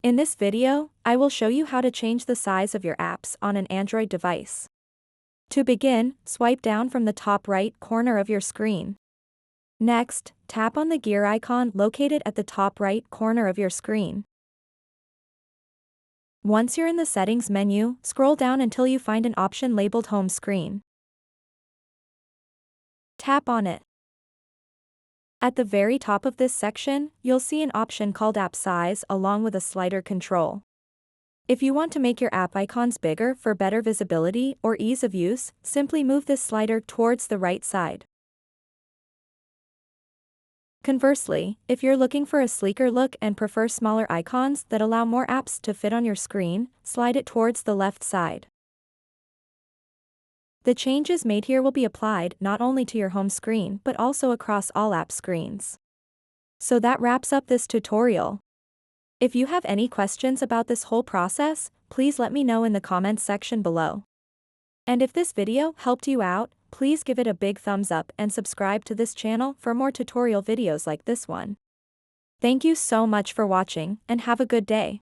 In this video, I will show you how to change the size of your apps on an Android device. To begin, swipe down from the top right corner of your screen. Next, tap on the gear icon located at the top right corner of your screen. Once you're in the Settings menu, scroll down until you find an option labeled Home Screen. Tap on it. At the very top of this section, you'll see an option called App Size along with a slider control. If you want to make your app icons bigger for better visibility or ease of use, simply move this slider towards the right side. Conversely, if you're looking for a sleeker look and prefer smaller icons that allow more apps to fit on your screen, slide it towards the left side. The changes made here will be applied not only to your home screen but also across all app screens. So that wraps up this tutorial. If you have any questions about this whole process, please let me know in the comments section below. And if this video helped you out, please give it a big thumbs up and subscribe to this channel for more tutorial videos like this one. Thank you so much for watching and have a good day.